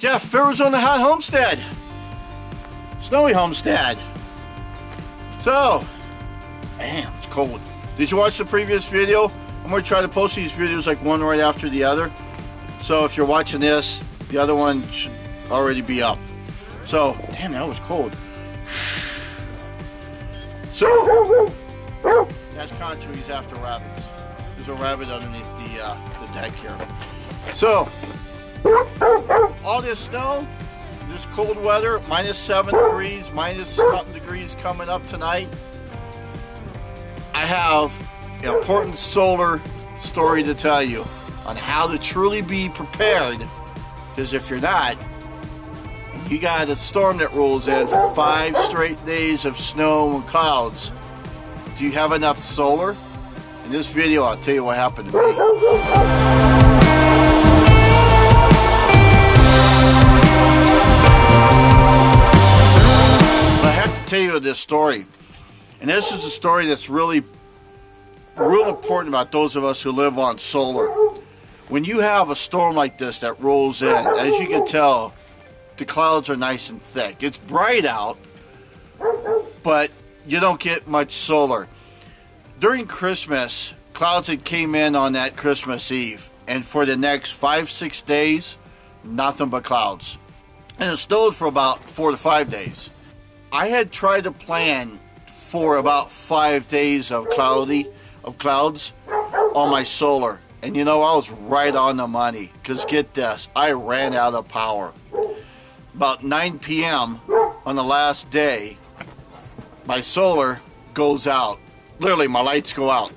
Jeff, ArizonaHotHomestead. Snowy homestead. So, damn, it's cold. Did you watch the previous video? I'm going to try to post these videos like one right after the other. So if you're watching this, the other one should already be up. So, damn, that was cold. So, that's Concho, he's after rabbits. There's a rabbit underneath the deck here. So, all this snow, this cold weather, -7 degrees, -something degrees coming up tonight. I have an important solar story to tell you on how to truly be prepared. Because if you're not, you got a storm that rolls in for 5 straight days of snow and clouds. Do you have enough solar? In this video, I'll tell you what happened to me. Tell you this story, and this is a story that's real important about those of us who live on solar. When you have a storm like this that rolls in, as you can tell, the clouds are nice and thick. It's bright out, but you don't get much solar. During Christmas, clouds had came in on that Christmas Eve, and for the next 5-6 days, nothing but clouds. And it snowed for about 4 to 5 days. I had tried to plan for about 5 days of clouds on my solar. And you know, I was right on the money. Because get this, I ran out of power. About 9 p.m. on the last day, my solar goes out. Literally, my lights go out.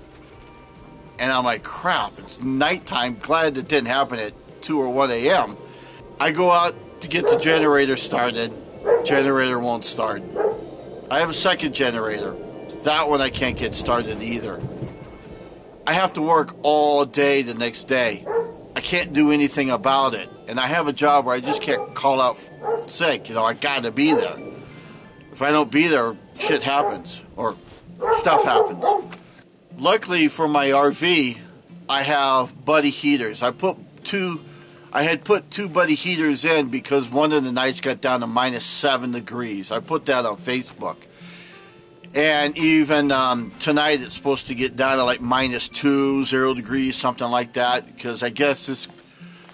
And I'm like, crap, it's nighttime. Glad it didn't happen at 2 or 1 a.m. I go out to get the generator started. Generator won't start. I have a second generator. That one I can't get started either. I have to work all day the next day. I can't do anything about it. And I have a job where I just can't call out sick. You know, I gotta be there. If I don't be there, shit happens. Or stuff happens. Luckily for my RV, I have buddy heaters. I had put 2 buddy heaters in because one of the nights got down to -7 degrees. I put that on Facebook. And even tonight it's supposed to get down to like -2, 0 degrees, something like that. Because I guess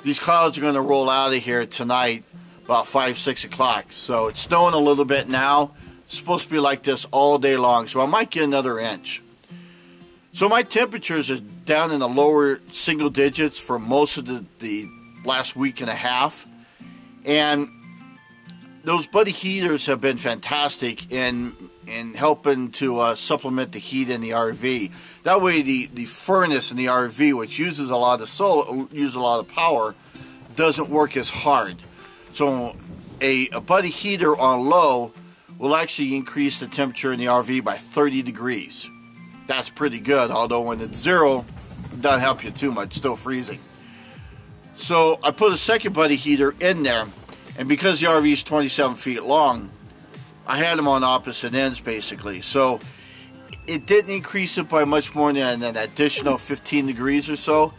these clouds are going to roll out of here tonight about 5, 6 o'clock. So it's snowing a little bit now. It's supposed to be like this all day long. So I might get another inch. So my temperatures are down in the lower single digits for most of the last week and a half, and those buddy heaters have been fantastic in helping to supplement the heat in the RV. That way the furnace in the RV, which uses a lot of power, doesn't work as hard. So a buddy heater on low will actually increase the temperature in the RV by 30 degrees. That's pretty good, although when it's 0, it doesn't help you too much, still freezing. So I put a second buddy heater in there, and because the RV is 27 feet long, I had them on opposite ends basically. So it didn't increase it by much more than an additional 15 degrees or so.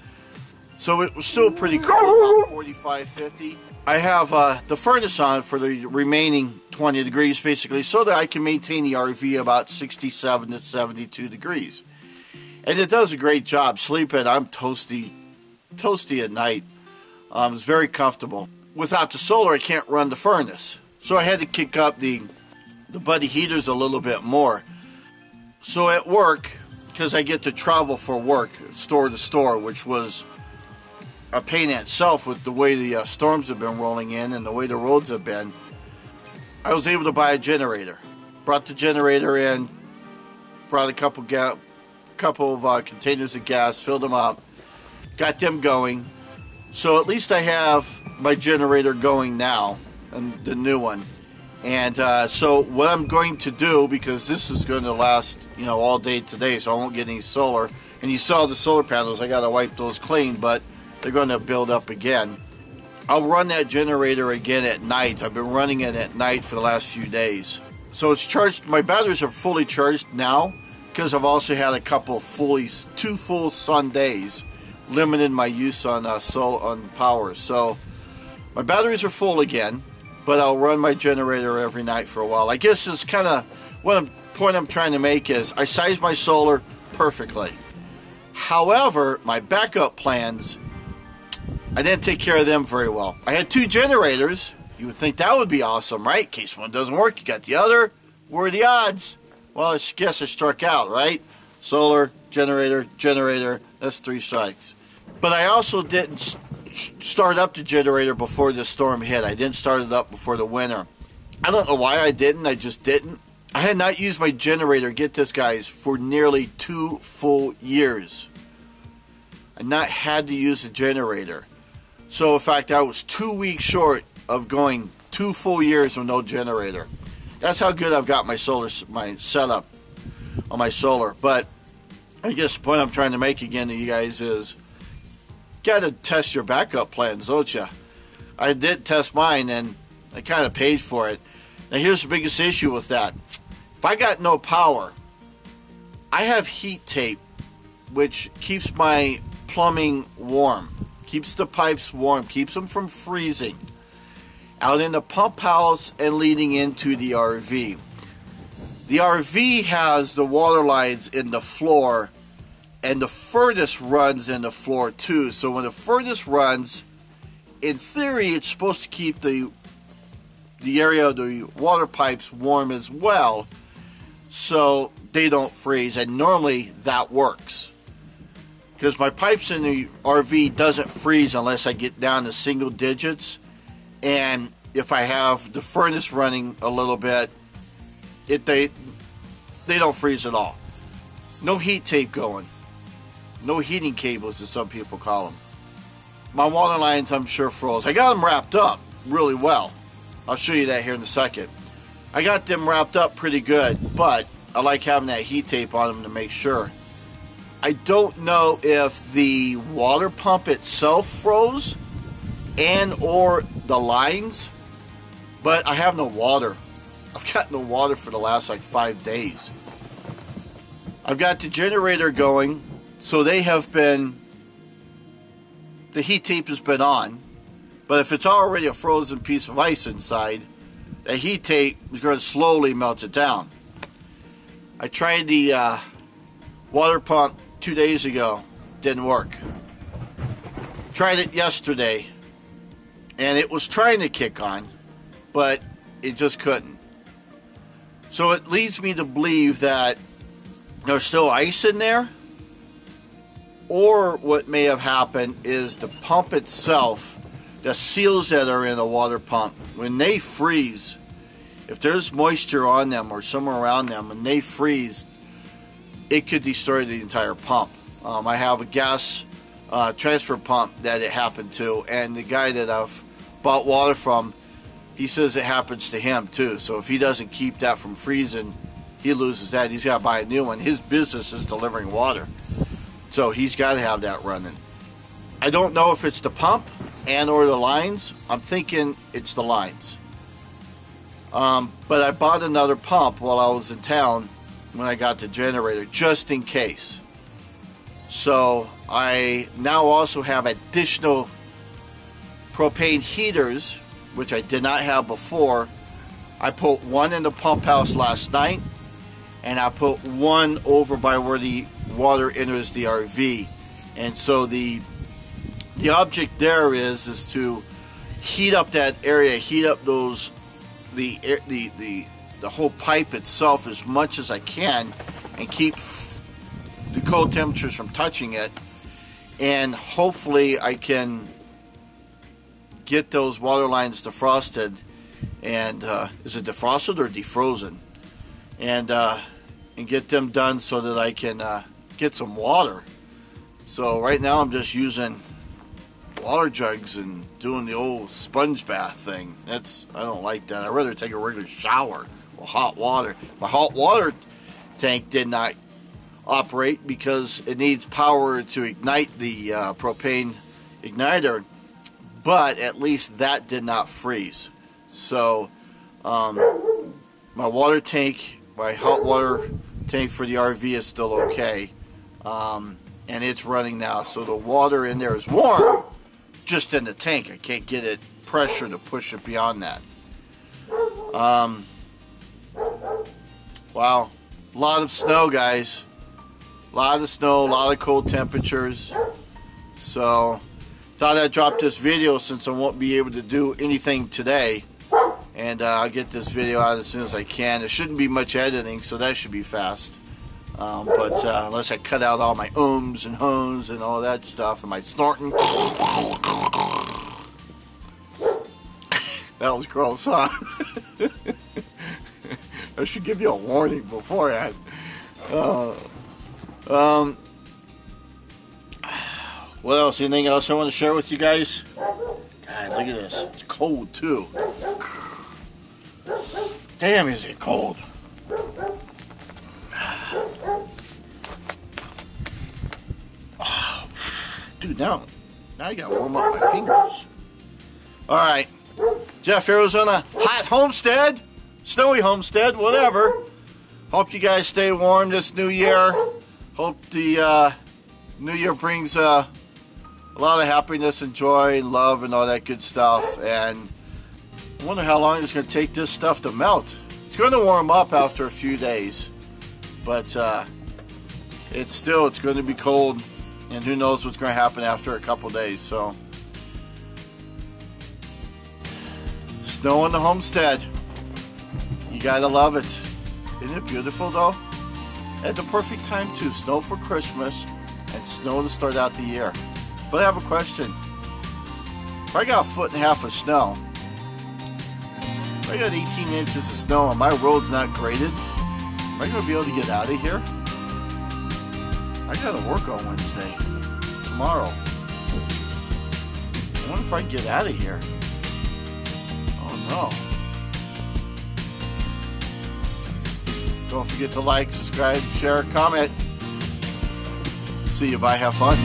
So it was still pretty cold, about 45, 50. I have the furnace on for the remaining 20 degrees basically, so that I can maintain the RV about 67 to 72 degrees. And it does a great job. Sleeping, I'm toasty at night. It's very comfortable. Without the solar, I can't run the furnace. So I had to kick up the buddy heaters a little bit more. So at work, because I get to travel for work, store to store, which was a pain in itself with the way the storms have been rolling in and the way the roads have been, I was able to buy a generator. Brought the generator in, brought a couple of containers of gas, filled them up, got them going. So at least I have my generator going now, and the new one. And so what I'm going to do, because this is going to last, you know, all day today, so I won't get any solar. And you saw the solar panels, I got to wipe those clean, but they're going to build up again. I'll run that generator again at night. I've been running it at night for the last few days. So it's charged. My batteries are fully charged now because I've also had a couple two full sun days, limited my use on power. So My batteries are full again, but I'll run my generator every night for a while. I guess it's kind of what point I'm trying to make is I size my solar perfectly. However, my backup plans, I didn't take care of them very well. I had 2 generators. You would think that would be awesome, right? In case one doesn't work, you got the other. What are the odds? Well, I guess I struck out, right? Solar, generator, generator. That's 3 strikes. But I also didn't start up the generator before the storm hit. I didn't start it up before the winter. I don't know why I didn't. I just didn't. I had not used my generator, get this guys, for nearly 2 full years. I not had to use the generator. So in fact, I was 2 weeks short of going 2 full years with no generator. That's how good I've got my setup on my solar. But I guess the point I'm trying to make again to you guys is, got to test your backup plans, don't you? I did test mine, and I kind of paid for it. Now here's the biggest issue with that. If I got no power, I have heat tape, which keeps my plumbing warm, keeps the pipes warm, keeps them from freezing, out in the pump house and leading into the RV. The RV has the water lines in the floor, and the furnace runs in the floor too. So when the furnace runs, in theory, it's supposed to keep the area of the water pipes warm as well, so they don't freeze. And normally that works, because my pipes in the RV doesn't freeze unless I get down to single digits. And if I have the furnace running a little bit, they don't freeze at all. No heat tape going. No heating cables, as some people call them. My water lines, I'm sure, froze. I got them wrapped up really well. I'll show you that here in a second. I got them wrapped up pretty good, but I like having that heat tape on them to make sure. I don't know if the water pump itself froze and or the lines, but I have no water. I've got no water for the last like 5 days. I've got the generator going, so the heat tape has been on, but if it's already a frozen piece of ice inside, the heat tape is going to slowly melt it down. I tried the water pump 2 days ago, didn't work. Tried it yesterday, and it was trying to kick on, but it just couldn't. So it leads me to believe that there's still ice in there, or what may have happened is the pump itself, the seals that are in a water pump, when they freeze, if there's moisture on them or somewhere around them and they freeze, it could destroy the entire pump. I have a gas transfer pump that it happened to, and the guy that I've bought water from, he says it happens to him too. So if he doesn't keep that from freezing, he loses that. He's got to buy a new one. His business is delivering water, so he's got to have that running. I don't know if it's the pump and or the lines. I'm thinking it's the lines. But I bought another pump while I was in town when I got the generator, just in case. So I now also have additional propane heaters, which I did not have before. I put one in the pump house last night, and I put one over by where the water enters the RV. And so the object there is to heat up that area, heat up those the whole pipe itself as much as I can, and keep the cold temperatures from touching it. And hopefully I can get those water lines defrosted, and is it defrosted or defrozen, and get them done so that I can get some water. So right now I'm just using water jugs and doing the old sponge bath thing. I don't like that. I'd rather take a regular shower with hot water. My hot water tank did not operate because it needs power to ignite the propane igniter, but at least that did not freeze. So my water tank, my hot water tank for the RV is still okay, and it's running now, so the water in there is warm, just in the tank. I can't get it pressure to push it beyond that. Wow, a lot of snow, guys. A lot of snow, a lot of cold temperatures. So thought I'd drop this video since I won't be able to do anything today, and I'll get this video out as soon as I can. There shouldn't be much editing, so that should be fast. But unless I cut out all my ums and hums and all that stuff and my snorting. That was gross, huh? I should give you a warning beforehand. What else? Anything else I want to share with you guys? God, look at this. It's cold too. Damn, is it cold? Oh, dude, now I gotta warm up my fingers. All right, Jeff, Arizona Hot Homestead, Snowy Homestead, whatever. Hope you guys stay warm this new year. Hope the new year brings a lot of happiness and joy and love and all that good stuff. And I wonder how long it's going to take this stuff to melt. It's going to warm up after a few days, but it's going to be cold, and who knows what's going to happen after a couple days. So, snow on the homestead. You gotta love it. Isn't it beautiful though? At the perfect time too. Snow for Christmas and snow to start out the year. But I have a question. If I got 1.5 feet of snow, if I got 18 inches of snow and my road's not graded, am I going to be able to get out of here? I got to work on Wednesday. Tomorrow. I wonder if I can get out of here. Oh no. Don't forget to like, subscribe, share, comment. See you. Bye. Have fun.